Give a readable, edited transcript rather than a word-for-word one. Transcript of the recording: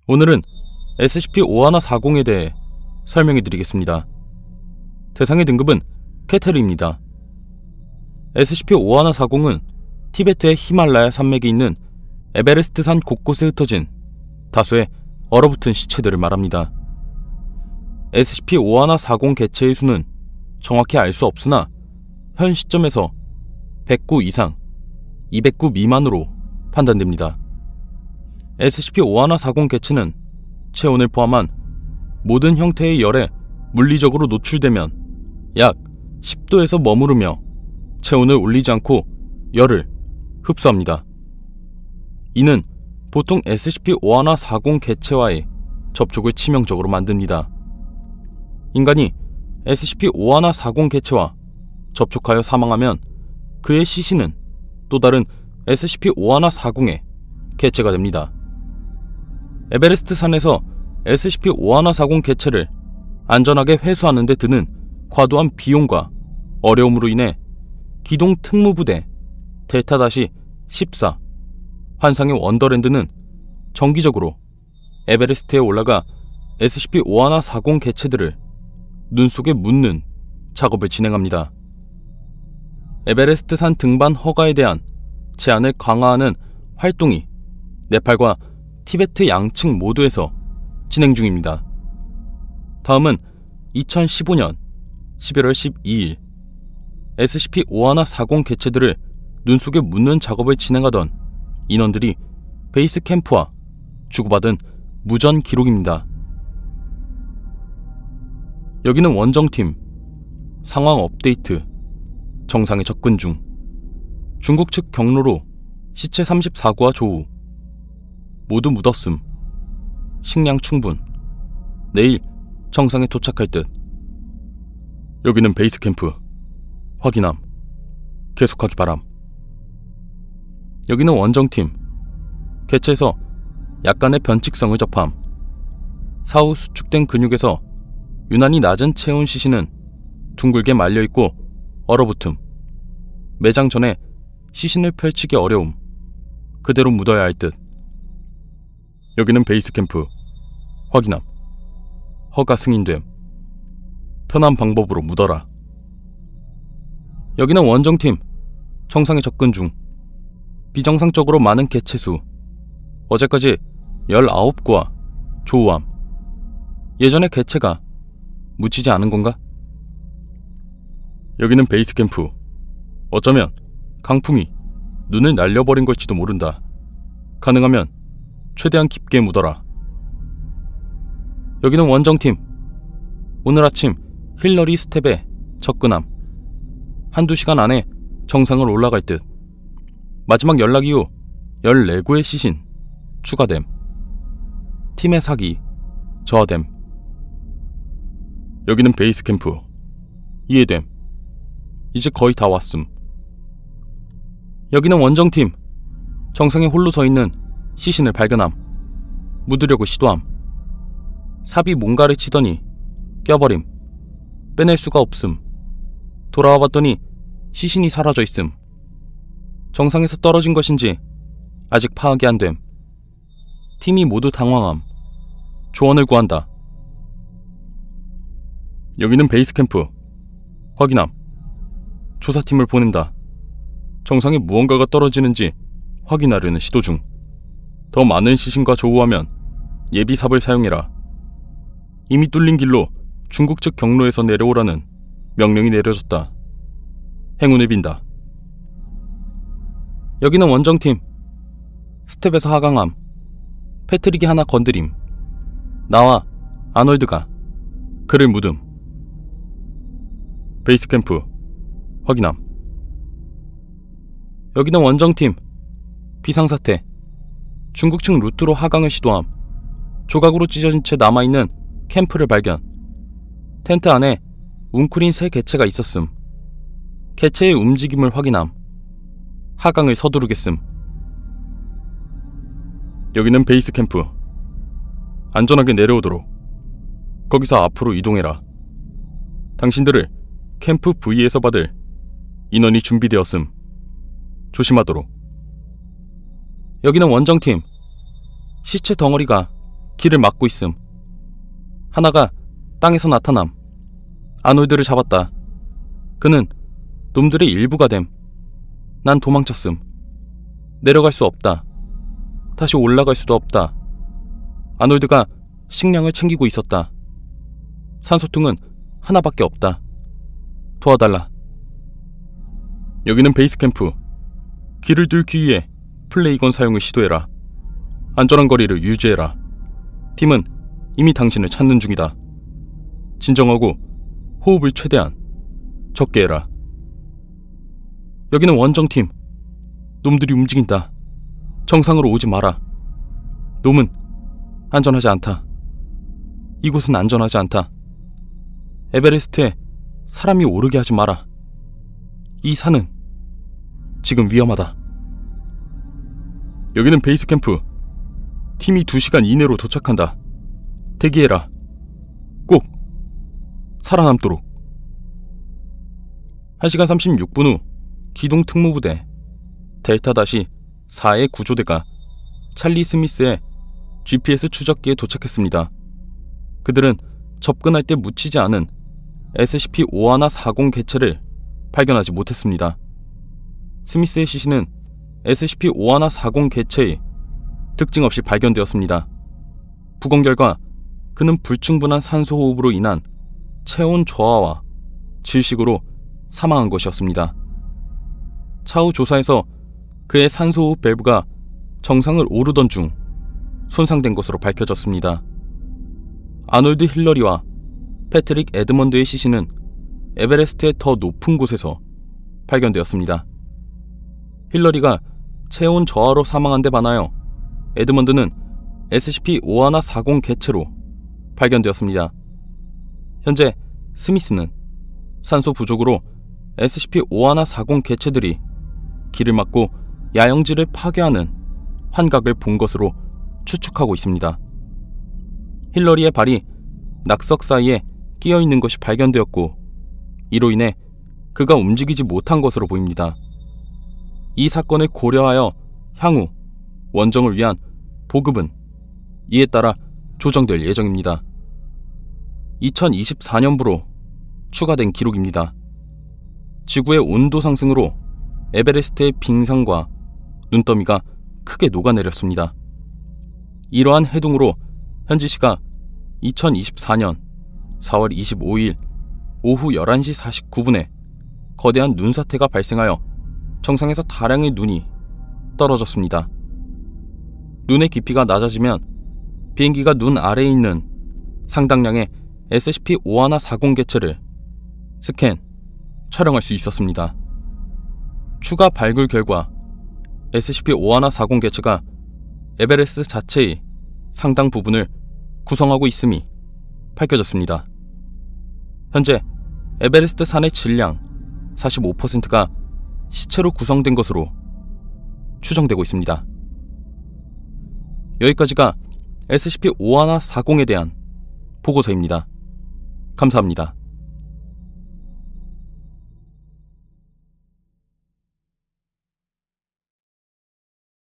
오늘은 SCP-5140에 대해 설명해 드리겠습니다. 대상의 등급은 케테르입니다. SCP-5140은 티베트의 히말라야 산맥이 있는 에베레스트산 곳곳에 흩어진 다수의 얼어붙은 시체들을 말합니다. SCP-5140 개체의 수는 정확히 알 수 없으나 현 시점에서 109 이상, 209 미만으로 판단됩니다. SCP-5140 개체는 체온을 포함한 모든 형태의 열에 물리적으로 노출되면 약 10도에서 머무르며 체온을 올리지 않고 열을 흡수합니다. 이는 보통 SCP-5140 개체와의 접촉을 치명적으로 만듭니다. 인간이 SCP-5140 개체와 접촉하여 사망하면 그의 시신은 또 다른 SCP-5140의 개체가 됩니다. 에베레스트 산에서 SCP-5140 개체를 안전하게 회수하는 데 드는 과도한 비용과 어려움으로 인해 기동 특무부대 델타-14 환상의 원더랜드는 정기적으로 에베레스트에 올라가 SCP-5140 개체들을 눈 속에 묻는 작업을 진행합니다. 에베레스트 산 등반 허가에 대한 제한을 강화하는 활동이 네팔과 티베트 양측 모두에서 진행 중입니다. 다음은 2015년 11월 12일 SCP-5140 개체들을 눈 속에 묻는 작업을 진행하던 인원들이 베이스 캠프와 주고받은 무전 기록입니다. 여기는 원정팀. 상황 업데이트. 정상에 접근 중. 중국 측 경로로 시체 34구와 조우. 모두 묻었음. 식량 충분. 내일 정상에 도착할 듯. 여기는 베이스 캠프. 확인함. 계속하기 바람. 여기는 원정팀. 개체에서 약간의 변칙성을 접함. 사후 수축된 근육에서 유난히 낮은 체온 시신은 둥글게 말려있고 얼어붙음. 매장 전에 시신을 펼치기 어려움. 그대로 묻어야 할 듯. 여기는 베이스 캠프. 확인함. 허가 승인됨. 편한 방법으로 묻어라. 여기는 원정팀. 정상에 접근 중. 비정상적으로 많은 개체 수. 어제까지 19구와 조우함. 예전에 개체가 묻히지 않은 건가? 여기는 베이스 캠프. 어쩌면 강풍이 눈을 날려버린 걸지도 모른다. 가능하면 최대한 깊게 묻어라. 여기는 원정팀. 오늘 아침 힐러리 스텝에 접근함. 한두 시간 안에 정상을 올라갈 듯. 마지막 연락 이후 14구의 시신 추가됨. 팀의 사기 저하됨. 여기는 베이스 캠프. 이해됨. 이제 거의 다 왔음. 여기는 원정팀. 정상에 홀로 서있는 시신을 발견함. 묻으려고 시도함. 삽이 뭔가를 치더니 껴버림. 빼낼 수가 없음. 돌아와 봤더니 시신이 사라져 있음. 정상에서 떨어진 것인지 아직 파악이 안 됨. 팀이 모두 당황함. 조언을 구한다. 여기는 베이스 캠프. 확인함. 조사팀을 보낸다. 정상에 무언가가 떨어지는지 확인하려는 시도 중. 더 많은 시신과 조우하면 예비삽을 사용해라. 이미 뚫린 길로 중국 측 경로에서 내려오라는 명령이 내려졌다. 행운을 빈다. 여기는 원정팀. 스텝에서 하강함. 패트릭이 하나 건드림. 나와 아놀드가 그를 묻음. 베이스 캠프. 확인함. 여기는 원정팀. 비상사태. 중국 측 루트로 하강을 시도함. 조각으로 찢어진 채 남아있는 캠프를 발견. 텐트 안에 웅크린 새 개체가 있었음. 개체의 움직임을 확인함. 하강을 서두르겠음. 여기는 베이스 캠프. 안전하게 내려오도록. 거기서 앞으로 이동해라. 당신들을 캠프 V에서 받을 인원이 준비되었음. 조심하도록. 여기는 원정팀. 시체 덩어리가 길을 막고 있음. 하나가 땅에서 나타남. 아놀드를 잡았다. 그는 놈들의 일부가 됨. 난 도망쳤음. 내려갈 수 없다. 다시 올라갈 수도 없다. 아놀드가 식량을 챙기고 있었다. 산소통은 하나밖에 없다. 도와달라. 여기는 베이스 캠프. 길을 뚫기 위해 플레이건 사용을 시도해라. 안전한 거리를 유지해라. 팀은 이미 당신을 찾는 중이다. 진정하고 호흡을 최대한 적게 해라. 여기는 원정팀. 놈들이 움직인다. 정상으로 오지 마라. 놈은 안전하지 않다. 이곳은 안전하지 않다. 에베레스트에 사람이 오르게 하지 마라. 이 산은 지금 위험하다. 여기는 베이스 캠프. 팀이 2시간 이내로 도착한다. 대기해라. 꼭 살아남도록. 1시간 36분 후 기동 특무부대 델타-4의 구조대가 찰리 스미스의 GPS 추적기에 도착했습니다. 그들은 접근할 때 묻히지 않은 SCP-5140 개체를 발견하지 못했습니다. 스미스의 시신은 SCP-5140 개체의 특징 없이 발견되었습니다. 부검 결과 그는 불충분한 산소 호흡으로 인한 체온 저하와 질식으로 사망한 것이었습니다. 차후 조사에서 그의 산소호흡 밸브가 정상을 오르던 중 손상된 것으로 밝혀졌습니다. 아놀드 힐러리와 패트릭 에드먼드의 시신은 에베레스트의 더 높은 곳에서 발견되었습니다. 힐러리가 체온 저하로 사망한 데 반하여 에드먼드는 SCP-5140 개체로 발견되었습니다. 현재 스미스는 산소 부족으로 SCP-5140 개체들이 길을 막고 야영지를 파괴하는 환각을 본 것으로 추측하고 있습니다. 힐러리의 발이 낙석 사이에 끼어 있는 것이 발견되었고 이로 인해 그가 움직이지 못한 것으로 보입니다. 이 사건을 고려하여 향후 원정을 위한 보급은 이에 따라 조정될 예정입니다. 2024년부로 추가된 기록입니다. 지구의 온도 상승으로 에베레스트의 빙산과 눈더미가 크게 녹아내렸습니다. 이러한 해동으로 현지 시각 2024년 4월 25일 오후 11시 49분에 거대한 눈사태가 발생하여 정상에서 다량의 눈이 떨어졌습니다. 눈의 깊이가 낮아지면 비행기가 눈 아래에 있는 상당량의 SCP-5140 개체를 스캔, 촬영할 수 있었습니다. 추가 발굴 결과 SCP-5140 개체가 에베레스트 자체의 상당 부분을 구성하고 있음이 밝혀졌습니다. 현재 에베레스트 산의 질량 45%가 시체로 구성된 것으로 추정되고 있습니다. 여기까지가 SCP-5140에 대한 보고서입니다. 감사합니다.